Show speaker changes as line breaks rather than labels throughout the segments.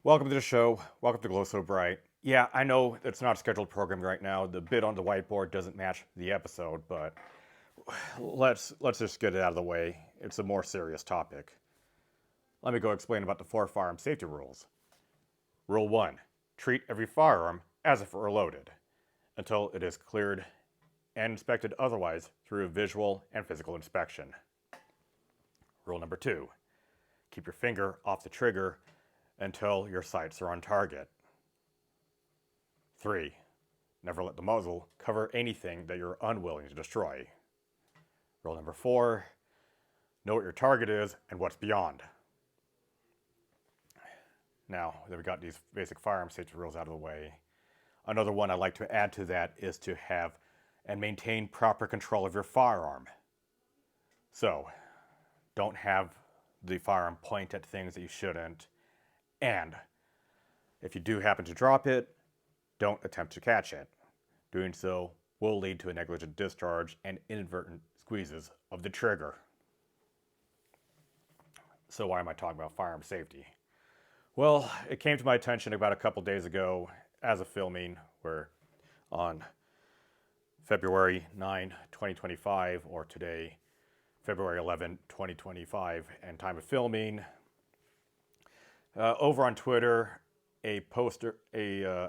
Welcome to the show. Welcome to Glow So Bright. Yeah, I know it's not a scheduled program right now. The bit on the whiteboard doesn't match the episode, but let's just get it out of the way. It's a more serious topic. Let me go explain about the 4 firearm safety rules. Rule 1. Treat every firearm as if it were loaded until it is cleared and inspected otherwise through a visual and physical inspection. Rule number 2. Keep your finger off the trigger until your sights are on target. 3. Never let the muzzle cover anything that you're unwilling to destroy. Rule number 4. Know what your target is and what's beyond. Now that we got these basic firearm safety rules out of the way, another one I'd like to add to that is to have and maintain proper control of your firearm. So, don't have the firearm point at things that you shouldn't, and if you do happen to drop it, don't attempt to catch it. Doing so will lead to a negligent discharge and inadvertent squeezes of the trigger. So why am I talking about firearm safety? Well, it came to my attention about a couple days ago as a filming where on February 9, 2025, or today, February 11, 2025, and time of filming, over on Twitter, a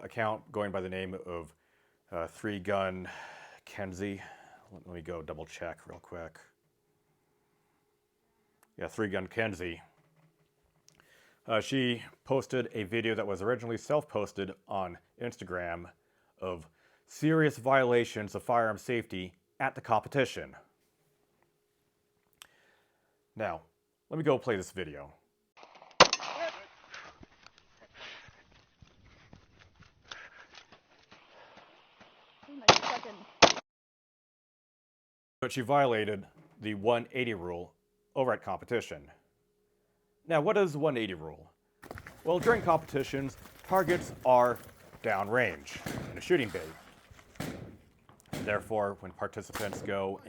account going by the name of 3Gun Kenzie. Let me go double check real quick. Yeah, 3Gun Kenzie. She posted a video that was originally self-posted on Instagram of serious violations of firearm safety at the competition. Now, let me go play this video. But she violated the 180 rule over at competition. Now, what is the 180 rule? Well, during competitions, targets are downrange in a shooting bay. Therefore, when participants go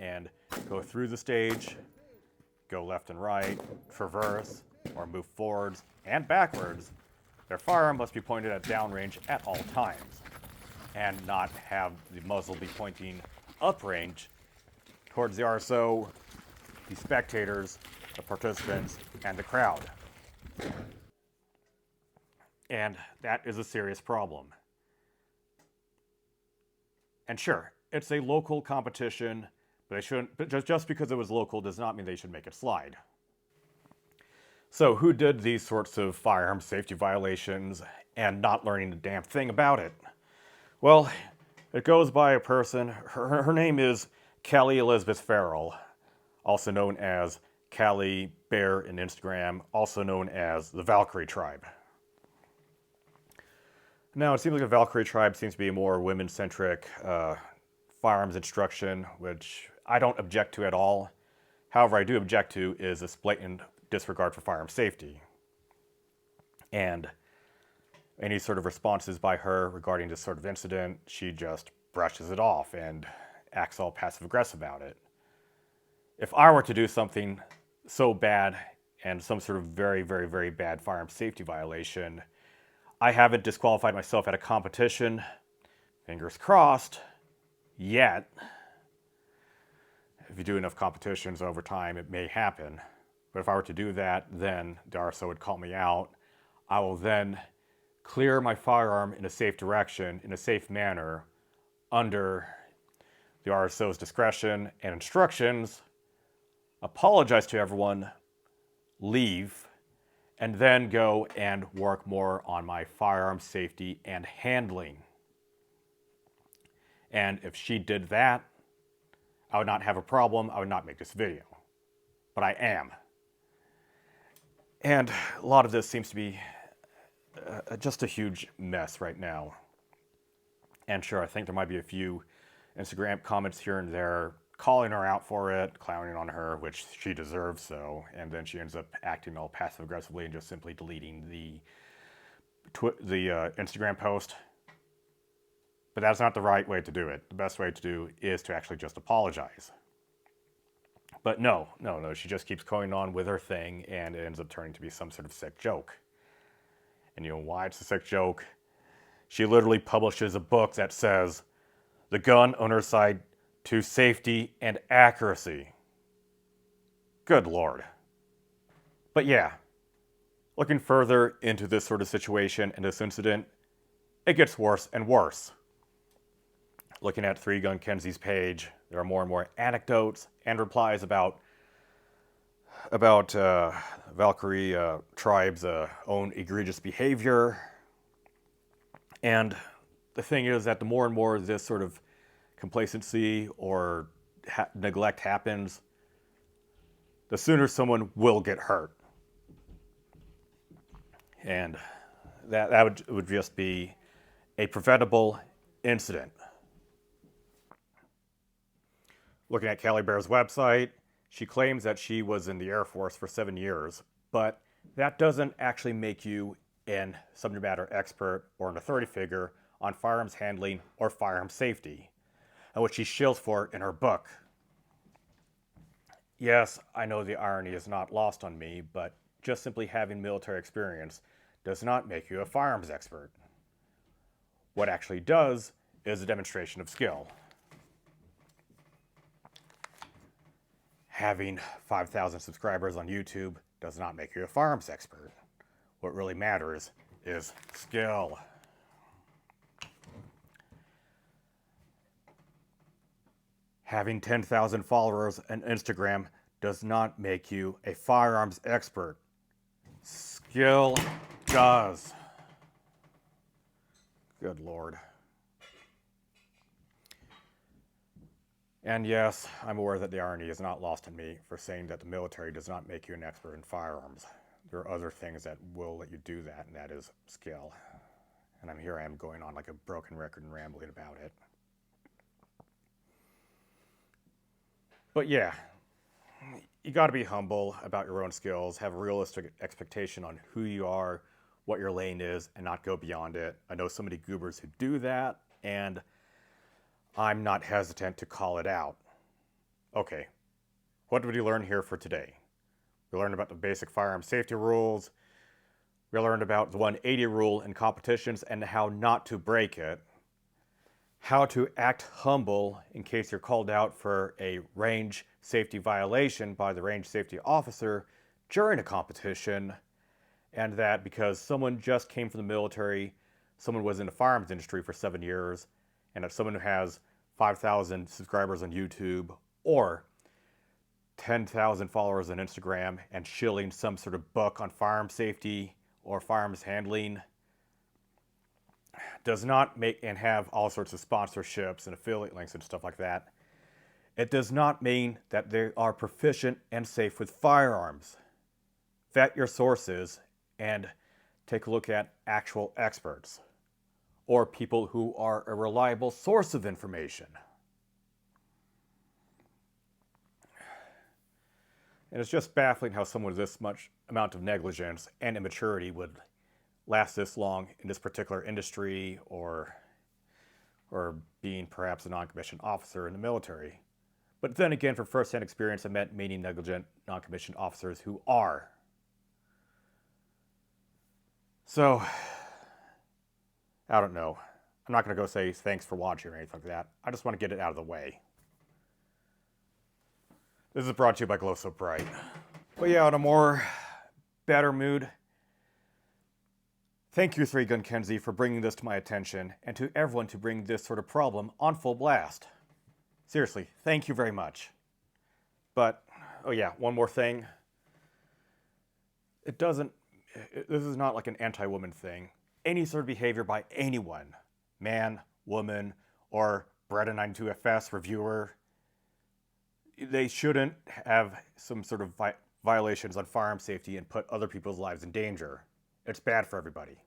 through the stage, go left and right, traverse, or move forwards and backwards, their firearm must be pointed at downrange at all times, and not have the muzzle be pointing uprange towards the RSO, the spectators, the participants, and the crowd. And that is a serious problem. And sure, it's a local competition, but they shouldn't. But just because it was local does not mean they should make it slide. So who did these sorts of firearm safety violations and not learning a damn thing about it? Well, it goes by a person. Her name is Kelly Elizabeth Farrell, also known as Callie Bear in Instagram, also known as the Valkyrie Tribe. Now, it seems like the Valkyrie Tribe seems to be a more women-centric firearms instruction, which I don't object to at all. However, I do object to is this blatant disregard for firearm safety. And any sort of responses by her regarding this sort of incident, she just brushes it off and acts all passive-aggressive about it. If I were to do something so bad and some sort of very, very, very bad firearm safety violation, I haven't disqualified myself at a competition, fingers crossed, yet. If you do enough competitions over time, it may happen. But if I were to do that, then the RSO would call me out. I will then clear my firearm in a safe direction, in a safe manner, under the RSO's discretion and instructions, apologize to everyone, leave, and then go and work more on my firearm safety and handling. And if she did that, I would not have a problem. I would not make this video. But I am. And a lot of this seems to be just a huge mess right now. And sure, I think there might be a few Instagram comments here and there calling her out for it, clowning on her, which she deserves so, and then she ends up acting all passive-aggressively and just simply deleting the Instagram post. But that's not the right way to do it. The best way to do is to actually just apologize. But no, she just keeps going on with her thing, and it ends up turning to be some sort of sick joke. And you know why it's a sick joke? She literally publishes a book that says, "The gun owner's side to safety and accuracy." Good Lord. But yeah, looking further into this sort of situation and this incident, it gets worse and worse. Looking at 3Gun Kenzie's page, there are more and more anecdotes and replies about Valkyrie tribe's own egregious behavior. And the thing is that the more and more this sort of complacency or neglect happens, the sooner someone will get hurt. And that would just be a preventable incident. Looking at Callie Bear's website, she claims that she was in the Air Force for 7 years, but that doesn't actually make you a subject matter expert or an authority figure on firearms handling or firearm safety, which she shills for in her book. Yes, I know the irony is not lost on me, but just simply having military experience does not make you a firearms expert. What actually does is a demonstration of skill. Having 5,000 subscribers on YouTube does not make you a firearms expert. What really matters is skill. Having 10,000 followers on Instagram does not make you a firearms expert. Skill does. Good Lord. And yes, I'm aware that the irony is not lost on me for saying that the military does not make you an expert in firearms. There are other things that will let you do that, and that is skill. And I am going on like a broken record and rambling about it. But yeah, you got to be humble about your own skills, have a realistic expectation on who you are, what your lane is, and not go beyond it. I know so many goobers who do that, and I'm not hesitant to call it out. Okay, what did we learn here for today? We learned about the basic firearm safety rules. We learned about the 180 rule in competitions and how not to break it. How to act humble in case you're called out for a range safety violation by the range safety officer during a competition. And that because someone just came from the military, someone was in the firearms industry for 7 years, and if someone who has 5,000 subscribers on YouTube or 10,000 followers on Instagram and shilling some sort of book on firearm safety or firearms handling does not make and have all sorts of sponsorships and affiliate links and stuff like that, it does not mean that they are proficient and safe with firearms. Vet your sources and take a look at actual experts or people who are a reliable source of information. And it's just baffling how someone with this much amount of negligence and immaturity would last this long in this particular industry or being perhaps a non-commissioned officer in the military. But then again, from first-hand experience, I met many negligent non-commissioned officers who are. So, I don't know. I'm not going to go say thanks for watching or anything like that. I just want to get it out of the way. This is brought to you by Glow So Bright. But yeah, on a more better mood, thank you, 3Gun Kenzie, for bringing this to my attention, and to everyone to bring this sort of problem on full blast. Seriously, thank you very much. But, oh yeah, one more thing. This is not like an anti-woman thing. Any sort of behavior by anyone, man, woman, or Bretta92FS reviewer, they shouldn't have some sort of violations on firearm safety and put other people's lives in danger. It's bad for everybody.